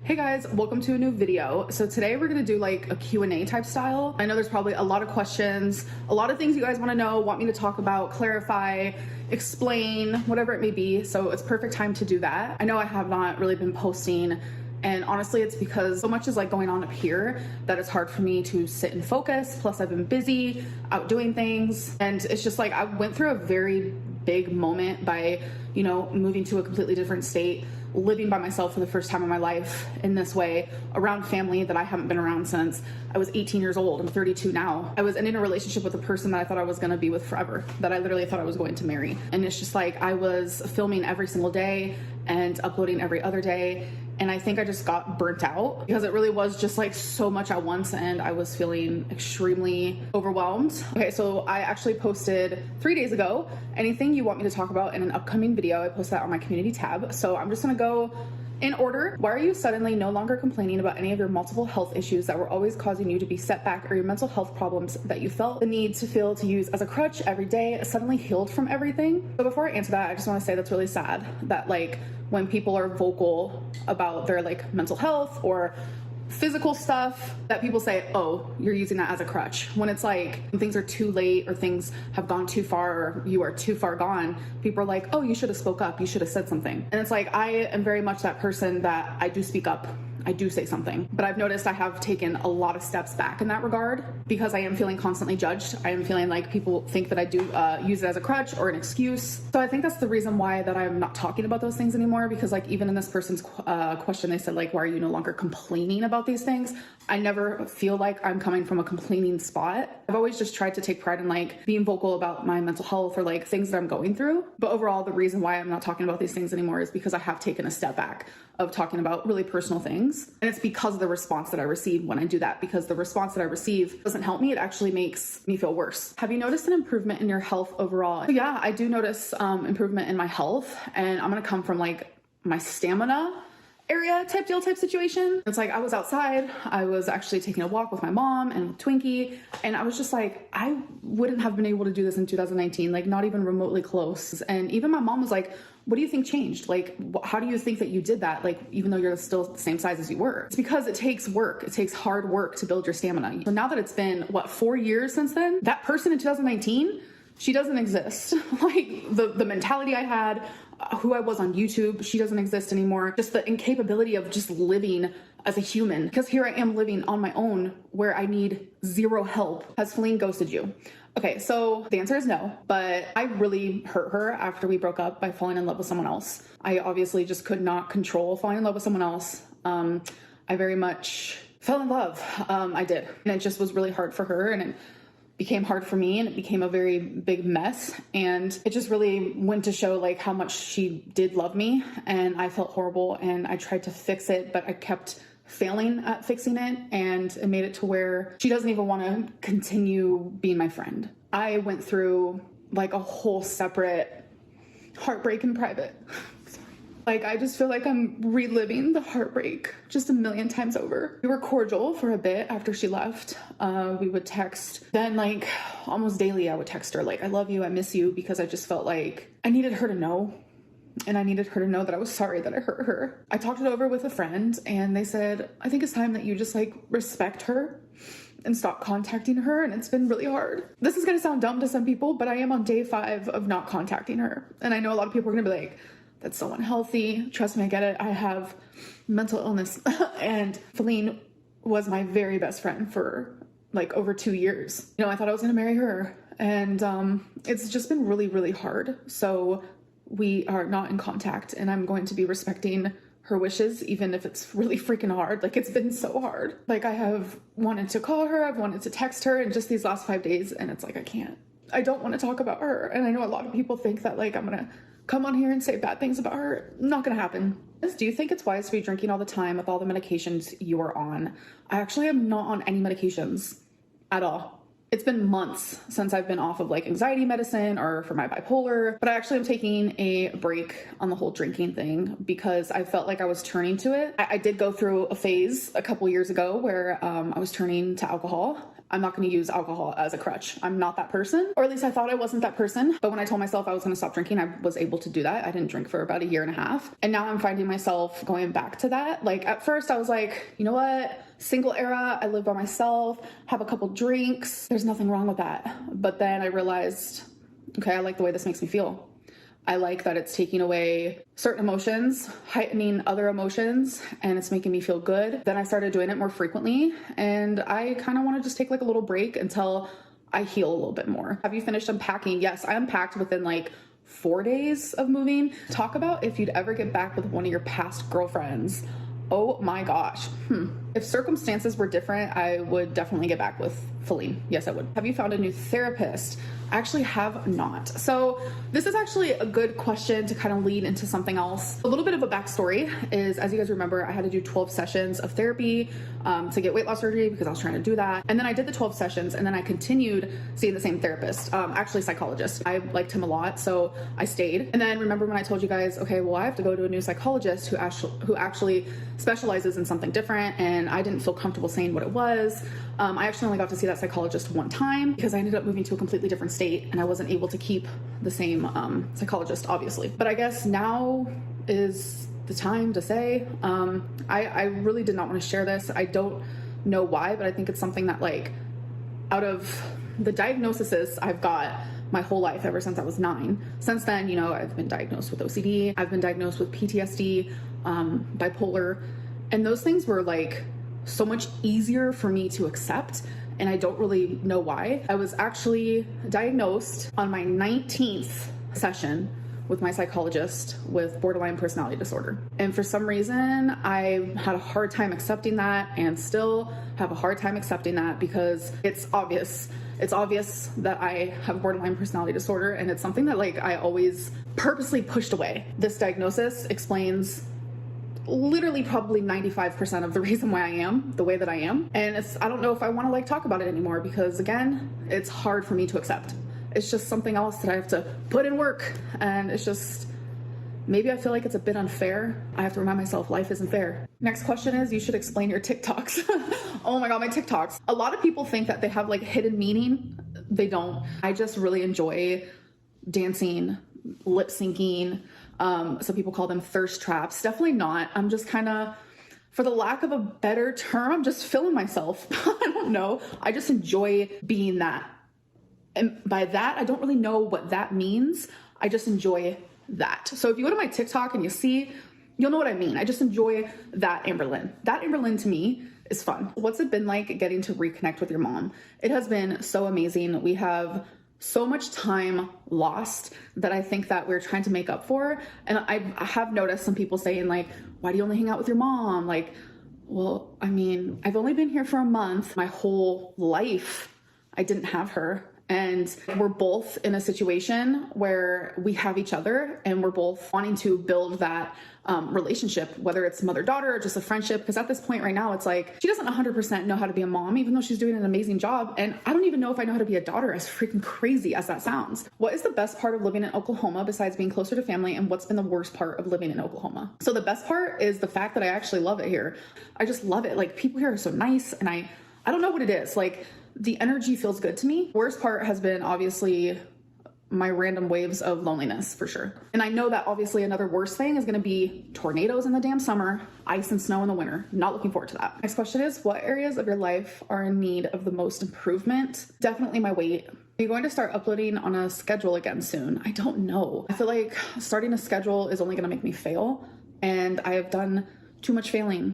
Hey guys, welcome to a new video. So today we're gonna do like a Q&A type style. I know there's probably a lot of questions, a lot of things you guys wanna know, want me to talk about, clarify, explain, whatever it may be. So it's perfect time to do that. I know I have not really been posting, and honestly it's because so much is like going on up here that it's hard for me to sit and focus. Plus I've been busy out doing things, and it's just like I went through a very big moment by, you know, moving to a completely different state, living by myself for the first time in my life in this way, around family that I haven't been around since I was 18 years old. I'm 32 now. I was in a relationship with a person that I thought I was gonna be with forever, that I literally thought I was going to marry. And it's just like I was filming every single day and uploading every other day. And I think I just got burnt out because it really was just like so much at once, and I was feeling extremely overwhelmed. Okay, so I actually posted 3 days ago, anything you want me to talk about in an upcoming video. I posted that on my community tab. So I'm just gonna go in order. Why are you suddenly no longer complaining about any of your multiple health issues that were always causing you to be set back, or your mental health problems that you felt the need to feel to use as a crutch every day suddenly healed from everything? So before I answer that, I just want to say that's really sad that like when people are vocal about their like mental health or physical stuff, that people say, oh, you're using that as a crutch. When it's like when things are too late or things have gone too far or you are too far gone, people are like, oh, you should have spoke up, you should have said something. And it's like I am very much that person that I do speak up, I do say something, but I've noticed I have taken a lot of steps back in that regard because I am feeling constantly judged. I am feeling like people think that I do use it as a crutch or an excuse. So I think that's the reason why that I'm not talking about those things anymore, because like even in this person's question, they said like, why are you no longer complaining about these things? I never feel like I'm coming from a complaining spot. I've always just tried to take pride in like being vocal about my mental health or like things that I'm going through. But overall, the reason why I'm not talking about these things anymore is because I have taken a step back of talking about really personal things. And it's because of the response that I receive when I do that, because the response that I receive doesn't help me. It actually makes me feel worse. Have you noticed an improvement in your health overall? So yeah, I do notice improvement in my health, and I'm gonna come from like my stamina area type situation. It's like I was outside, I was actually taking a walk with my mom and with Twinkie, and I was just like, I wouldn't have been able to do this in 2019, like not even remotely close. And even my mom was like, what do you think changed? Like, how do you think that you did that? Like, even though you're still the same size as you were. It's because it takes work. It takes hard work to build your stamina. So now that it's been, what, 4 years since then? That person in 2019, she doesn't exist. Like the mentality I had, who I was on YouTube, she doesn't exist anymore. Just the incapability of just living as a human. Because here I am living on my own where I need zero help. Has Feline ghosted you? Okay, so the answer is no, but I really hurt her after we broke up by falling in love with someone else. I obviously just could not control falling in love with someone else. I very much fell in love. I did. And it just was really hard for her, and it became hard for me, and it became a very big mess. And it just really went to show like how much she did love me, and I felt horrible, and I tried to fix it, but I kept failing at fixing it, and it made it to where she doesn't even want to continue being my friend. I went through like a whole separate heartbreak in private. Like, I just feel like I'm reliving the heartbreak just a million times over. We were cordial for a bit after she left. We would text. Then, like, almost daily, I would text her, like, I love you, I miss you, because I just felt like I needed her to know. And I needed her to know that I was sorry that I hurt her. I talked it over with a friend, and they said, I think it's time that you just, like, respect her and stop contacting her. And it's been really hard. This is gonna sound dumb to some people, but I am on day 5 of not contacting her. And I know a lot of people are gonna be like, that's so unhealthy. Trust me, I get it. I have mental illness. And Feline was my very best friend for like over 2 years. You know, I thought I was gonna marry her. And it's just been really, really hard. So we are not in contact, and I'm going to be respecting her wishes, even if it's really freaking hard. Like, it's been so hard. Like, I have wanted to call her, I've wanted to text her in just these last 5 days, and it's like, I can't. I don't want to talk about her. And I know a lot of people think that like I'm gonna come on here and say bad things about her. Not gonna happen. Do you think it's wise to be drinking all the time with all the medications you are on? I actually am not on any medications at all. It's been months since I've been off of like anxiety medicine or for my bipolar, but I actually am taking a break on the whole drinking thing because I felt like I was turning to it. I did go through a phase a couple years ago where I was turning to alcohol, I'm not going to use alcohol as a crutch. I'm not that person, or at least I thought I wasn't that person. But when I told myself I was going to stop drinking, I was able to do that. I didn't drink for about 1.5 years. And now I'm finding myself going back to that. Like at first I was like, you know what? Single era, I live by myself, have a couple drinks. There's nothing wrong with that. But then I realized, okay, I like the way this makes me feel. I like that it's taking away certain emotions, heightening other emotions, and it's making me feel good. Then I started doing it more frequently, and I kind of want to just take like a little break until I heal a little bit more. Have you finished unpacking? Yes, I unpacked within like 4 days of moving. Talk about if you'd ever get back with one of your past girlfriends. Oh my gosh. If circumstances were different, I would definitely get back with Feline. Yes, I would. Have you found a new therapist? I actually have not. So this is actually a good question to kind of lead into something else. A little bit of a backstory is, as you guys remember, I had to do 12 sessions of therapy to get weight loss surgery because I was trying to do that. And then I did the 12 sessions and then I continued seeing the same therapist, actually psychologist. I liked him a lot, so I stayed. And then remember when I told you guys, okay, well, I have to go to a new psychologist who actually specializes in something different, and I didn't feel comfortable saying what it was. I actually only got to see that psychologist one time because I ended up moving to a completely different state and I wasn't able to keep the same psychologist, obviously. But I guess now is the time to say, I really did not want to share this. I don't know why, but I think it's something that, like, out of the diagnoses I've got my whole life ever since I was 9. Since then, you know, I've been diagnosed with OCD, I've been diagnosed with PTSD, bipolar, and those things were like so much easier for me to accept, and I don't really know why. I was actually diagnosed on my 19th session with my psychologist with borderline personality disorder. And for some reason, I had a hard time accepting that and still have a hard time accepting that because it's obvious. It's obvious that I have borderline personality disorder, and it's something that, like, I always purposely pushed away. This diagnosis explains literally probably 95% of the reason why I am the way that I am. And I don't know if I want to like talk about it anymore because, again, it's hard for me to accept. It's just something else that I have to put in work, and it's just, maybe I feel like it's a bit unfair. I have to remind myself life isn't fair. Next question is, you should explain your TikToks. Oh my God, my TikToks. A lot of people think that they have like hidden meaning. They don't. I just really enjoy dancing, lip syncing. Some people call them thirst traps. Definitely not. I'm just kind of, for the lack of a better term, I'm just feeling myself. I don't know. I just enjoy being that. And by that, I don't really know what that means. I just enjoy that. So if you go to my TikTok and you see, you'll know what I mean. I just enjoy that Amberlynn. That Amberlynn to me is fun. What's it been like getting to reconnect with your mom? It has been so amazing. We have so much time lost that I think that we're trying to make up for. And I have noticed some people saying, like, why do you only hang out with your mom? Like, well, I mean, I've only been here for a month. My whole life, I didn't have her. And we're both in a situation where we have each other and we're both wanting to build that relationship, whether it's mother-daughter or just a friendship. Because at this point right now, it's like, she doesn't 100% know how to be a mom, even though she's doing an amazing job. And I don't even know if I know how to be a daughter, as freaking crazy as that sounds. What is the best part of living in Oklahoma besides being closer to family? And what's been the worst part of living in Oklahoma? So the best part is the fact that I actually love it here. I just love it. Like, people here are so nice. And I don't know what it is. Like, the energy feels good to me. Worst part has been obviously my random waves of loneliness, for sure. And I know that obviously another worst thing is going to be tornadoes in the damn summer, ice and snow in the winter. Not looking forward to that. Next question is, what areas of your life are in need of the most improvement? Definitely my weight. Are you going to start uploading on a schedule again soon? I don't know. I feel like starting a schedule is only going to make me fail, and I have done too much failing.